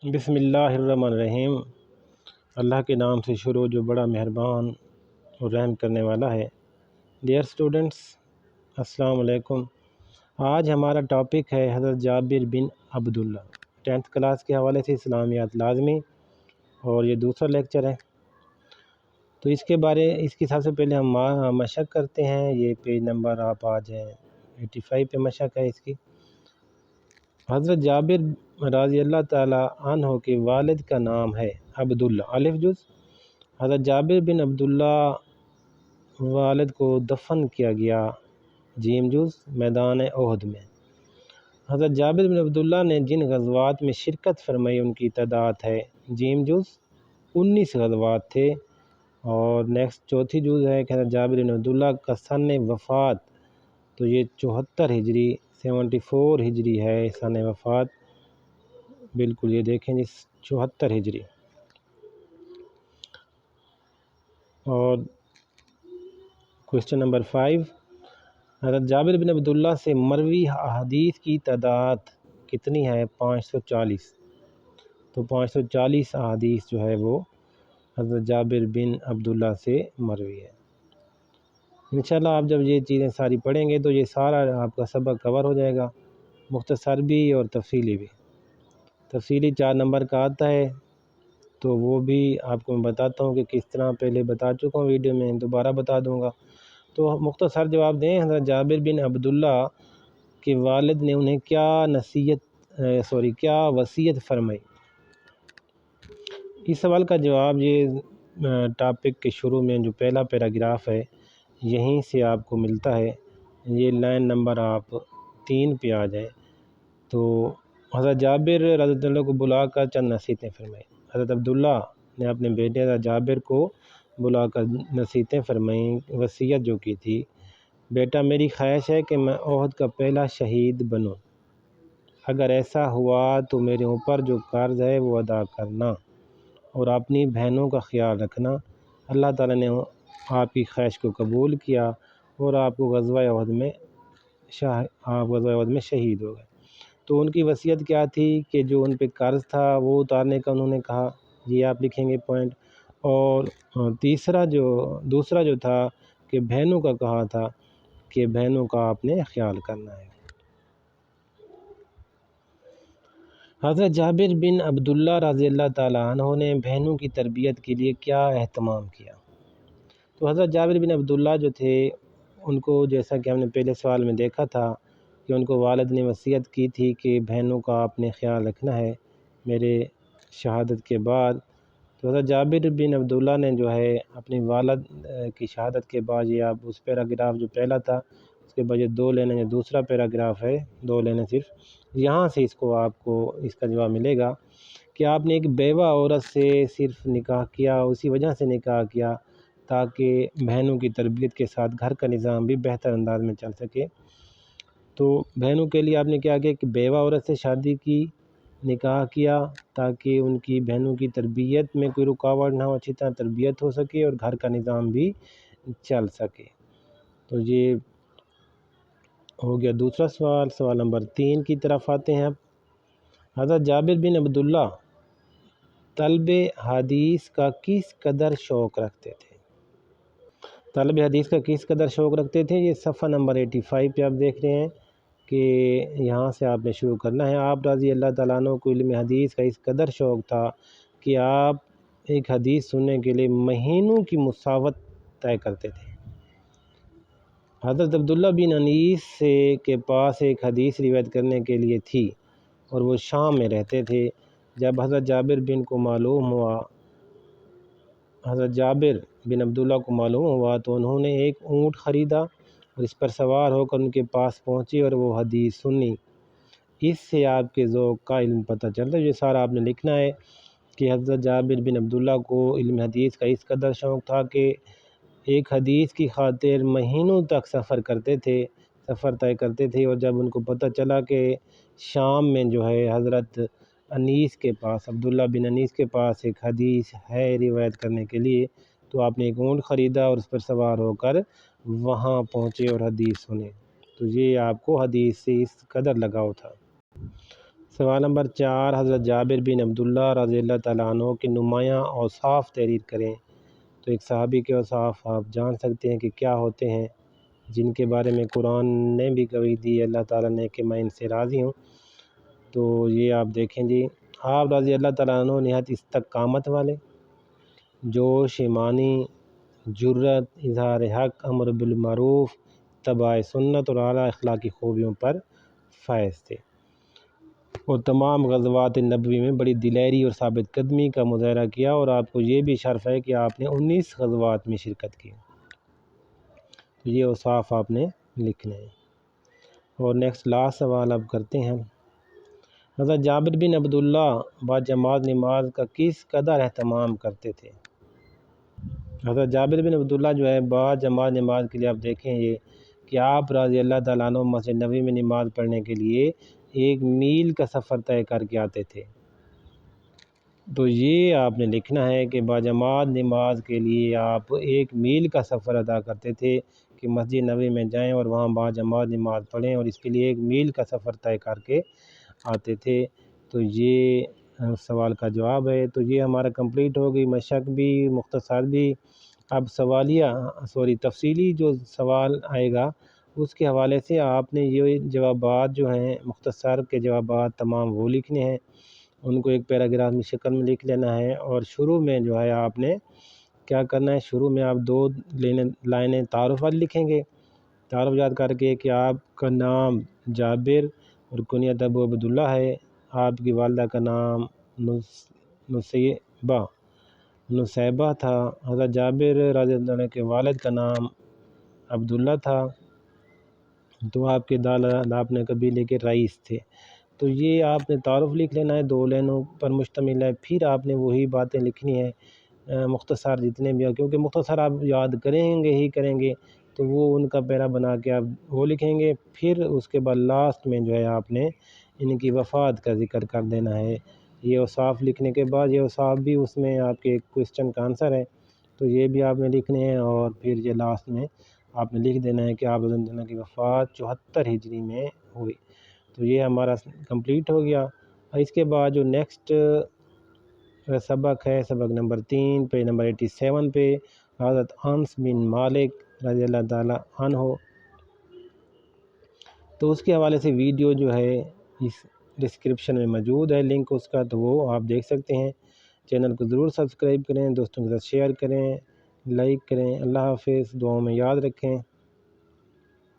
بسم اللہ الرحمن الرحیم۔ اللہ کے نام سے شروع جو بڑا مہربان اور رحم کرنے والا ہے۔ ڈیئر اسٹوڈنٹس، السلام علیکم۔ آج ہمارا ٹاپک ہے حضرت جابر بن عبداللہ، 10th کلاس کے حوالے سے اسلامیات لازمی، اور یہ دوسرا لیکچر ہے۔ تو اس کے سب سے پہلے ہم مشق کرتے ہیں۔ یہ پیج نمبر آپ آج 85 پہ مشق ہے اس کی۔ حضرت جابر رضی اللہ تعالیٰ عنہ کے والد کا نام ہے عبداللہ، الف جز۔ حضرت جابر بن عبداللہ والد کو دفن کیا گیا جیم جز میدان احد میں۔ حضرت جابر بن عبداللہ نے جن غزوات میں شرکت فرمائی ان کی تعداد ہے جیم جز 19 غزوات تھے، اور نیکسٹ چوتھی جز ہے کہ حضرت جابر بن عبداللہ کا سن وفات تو یہ 74 ہجری 74 ہجری ہے سن وفات، بالکل یہ دیکھیں جی 74 ہجری۔ اور کوشچن نمبر 5، حضرت جابر بن عبداللہ سے مروی احادیث کی تعداد کتنی ہے؟ 540۔ تو 540 احادیث جو ہے وہ حضرت جابر بن عبداللہ سے مروی ہے۔ انشاءاللہ آپ جب یہ چیزیں ساری پڑھیں گے تو یہ سارا آپ کا سبق کور ہو جائے گا، مختصر بھی اور تفصیلی بھی۔ تفصیلی 4 نمبر کا آتا ہے، تو وہ بھی آپ کو میں بتاتا ہوں کہ کس طرح، پہلے بتا چکا ہوں ویڈیو میں، دوبارہ بتا دوں گا۔ تو مختصر جواب دیں، حضرت جابر بن عبداللہ کے والد نے انہیں کیا وصیت فرمائی؟ اس سوال کا جواب یہ ٹاپک کے شروع میں جو پہلا پیراگراف ہے یہیں سے آپ کو ملتا ہے۔ یہ لائن نمبر آپ 3 پہ آ جائیں تو حضرت جابر رضی اللہ کو بلا کر چند نصیحتیں فرمائیں۔ حضرت عبداللہ نے اپنے بیٹے حضرت جابر کو بلا کر نصیحتیں فرمائیں، وصیت جو کی تھی، بیٹا میری خواہش ہے کہ میں احد کا پہلا شہید بنوں، اگر ایسا ہوا تو میرے اوپر جو قرض ہے وہ ادا کرنا اور اپنی بہنوں کا خیال رکھنا۔ اللہ تعالیٰ نے آپ کی خواہش کو قبول کیا اور آپ کو غزوہ احد میں شہید ہو گئے۔ تو ان کی وصیت کیا تھی کہ جو ان پہ قرض تھا وہ اتارنے کا انہوں نے کہا، یہ آپ لکھیں گے پوائنٹ۔ اور دوسرا جو تھا کہ بہنوں کا کہا تھا کہ بہنوں کا آپ نے خیال کرنا ہے۔ حضرت جابر بن عبداللہ رضی اللہ تعالیٰ عنہ نے بہنوں کی تربیت کے لیے کیا اہتمام کیا؟ تو حضرت جابر بن عبداللہ جو تھے ان کو، جیسا کہ ہم نے پہلے سوال میں دیکھا تھا کہ ان کو والد نے وصیت کی تھی کہ بہنوں کا آپ نے خیال رکھنا ہے میرے شہادت کے بعد۔ تو حضرت جابر بن عبداللہ نے جو ہے اپنی والد کی شہادت کے بعد، یہ آپ اس پیراگراف جو پہلا تھا اس کے بعد یہ 2 لینے، جو دوسرا پیراگراف ہے 2 لینے صرف، یہاں سے آپ کو اس کا جواب ملے گا کہ آپ نے ایک بیوہ عورت سے صرف نکاح کیا، اسی وجہ سے نکاح کیا تاکہ بہنوں کی تربیت کے ساتھ گھر کا نظام بھی بہتر انداز میں چل سکے۔ تو بہنوں کے لیے آپ نے کیا کیا کہ بیوہ عورت سے شادی کی، نکاح کیا تاکہ ان کی بہنوں کی تربیت میں کوئی رکاوٹ نہ ہو، اچھی طرح تربیت ہو سکے اور گھر کا نظام بھی چل سکے۔ تو یہ ہو گیا دوسرا سوال۔ سوال نمبر 3 کی طرف آتے ہیں اب۔ حضرت جابر بن عبداللہ طلب حدیث کا کس قدر شوق رکھتے تھے؟ طلب حدیث کا کس قدر شوق رکھتے تھے؟ یہ صفحہ نمبر 85 پہ آپ دیکھ رہے ہیں کہ یہاں سے آپ نے شروع کرنا ہے۔ آپ رضی اللہ تعالیٰ عنہ کو علم حدیث کا اس قدر شوق تھا کہ آپ ایک حدیث سننے کے لیے مہینوں کی مسافت طے کرتے تھے۔ حضرت عبداللہ بن انیس کے پاس ایک حدیث روایت کرنے کے لیے تھی اور وہ شام میں رہتے تھے۔ جب حضرت جابر بن عبداللہ کو معلوم ہوا تو انہوں نے ایک اونٹ خریدا اور اس پر سوار ہو کر ان کے پاس پہنچی اور وہ حدیث سنی۔ اس سے آپ کے ذوق کا علم پتہ چلتا ہے۔ یہ سارا آپ نے لکھنا ہے کہ حضرت جابر بن عبداللہ کو علم حدیث کا اس قدر شوق تھا کہ ایک حدیث کی خاطر مہینوں تک سفر طے کرتے تھے، اور جب ان کو پتہ چلا کہ شام میں جو ہے حضرت انیس کے پاس، عبداللہ بن انیس کے پاس ایک حدیث ہے روایت کرنے کے لیے، تو آپ نے ایک اونٹ خریدا اور اس پر سوار ہو کر وہاں پہنچے اور حدیث سنے۔ تو یہ آپ کو حدیث سے اس قدر لگاؤ تھا۔ سوال نمبر 4، حضرت جابر بن عبداللہ رضی اللہ تعالیٰ عنہ کے نمایاں اوصاف تحریر کریں۔ تو ایک صحابی کے اوصاف آپ جان سکتے ہیں کہ کیا ہوتے ہیں، جن کے بارے میں قرآن نے بھی گواہی دی اللہ تعالیٰ نے کہ میں ان سے راضی ہوں۔ تو یہ آپ دیکھیں جی، آپ رضی اللہ تعالیٰ عنہ نہایت استقامت والے، جوش ایمانی، جرت، اظہار حق، امر بالمعروف، اتباع سنت اور اعلیٰ اخلاقی خوبیوں پر فائز تھے، اور تمام غزوات نبوی میں بڑی دلیری اور ثابت قدمی کا مظاہرہ کیا، اور آپ کو یہ بھی شرف ہے کہ آپ نے 19 غزوات میں شرکت کی۔ تو یہ اوصاف آپ نے لکھنے ہیں۔ اور نیکسٹ لاسٹ سوال اب کرتے ہیں، حضرت جابر بن عبداللہ باجماعت نماز کا کس قدر اہتمام کرتے تھے؟ حضرت جابر بن عبداللہ جو ہے باجماعت نماز کے لیے آپ دیکھیں یہ کہ آپ رضی اللہ تعالیٰ عنہ مسجد نبوی میں نماز پڑھنے کے لیے 1 میل کا سفر طے کر کے آتے تھے۔ تو یہ آپ نے لکھنا ہے کہ باجماعت نماز کے لیے آپ 1 میل کا سفر ادا کرتے تھے کہ مسجد نبوی میں جائیں اور وہاں باجماعت نماز پڑھیں، اور اس کے لیے 1 میل کا سفر طے کر کے آتے تھے۔ تو یہ سوال کا جواب ہے۔ تو یہ ہمارا کمپلیٹ ہو گئی، مشق بھی، مختصر بھی۔ اب تفصیلی جو سوال آئے گا اس کے حوالے سے آپ نے یہ جوابات جو ہیں مختصر کے جوابات تمام وہ لکھنے ہیں، ان کو ایک پیراگراف کی شکل میں لکھ لینا ہے، اور شروع میں جو ہے آپ نے کیا کرنا ہے، شروع میں آپ 2 لائنیں تعارف والی لکھیں گے، تعارف یاد کر کے کہ آپ کا نام جابر اور کنیت ابو عبداللہ ہے، آپ کی والدہ کا نام نصیبہ تھا، حضرت جابر رضی اللہ عنہ کے والد کا نام عبداللہ تھا، تو آپ کے آپ نے قبیلے کے رئیس تھے۔ تو یہ آپ نے تعارف لکھ لینا ہے، 2 لائنوں پر مشتمل ہے، پھر آپ نے وہی باتیں لکھنی ہیں مختصر جتنے بھی ہیں، کیونکہ مختصر آپ یاد کریں گے تو وہ ان کا پیرا بنا کے آپ وہ لکھیں گے، پھر اس کے بعد لاسٹ میں جو ہے آپ نے ان کی وفات کا ذکر کر دینا ہے۔ یہ اوصاف لکھنے کے بعد یہ اوصاف بھی اس میں آپ کے کوسچن کا آنسر ہے، تو یہ بھی آپ نے لکھنے ہیں، اور پھر یہ لاسٹ میں آپ نے لکھ دینا ہے کہ آپ رضی اللہ عنہ کی وفات 74 ہجری میں ہوئی۔ تو یہ ہمارا کمپلیٹ ہو گیا۔ اس کے بعد جو نیکسٹ سبق ہے، سبق نمبر 3 پیج نمبر 87 پہ، حضرت انس بن مالک رضی اللہ تعالیٰ عنہ، تو اس کے حوالے سے ویڈیو جو ہے اس ڈسکرپشن میں موجود ہے لنک اس کا، تو وہ آپ دیکھ سکتے ہیں۔ چینل کو ضرور سبسکرائب کریں، دوستوں کے ساتھ شیئر کریں، لائک کریں۔ اللہ حافظ، دعاؤں میں یاد رکھیں۔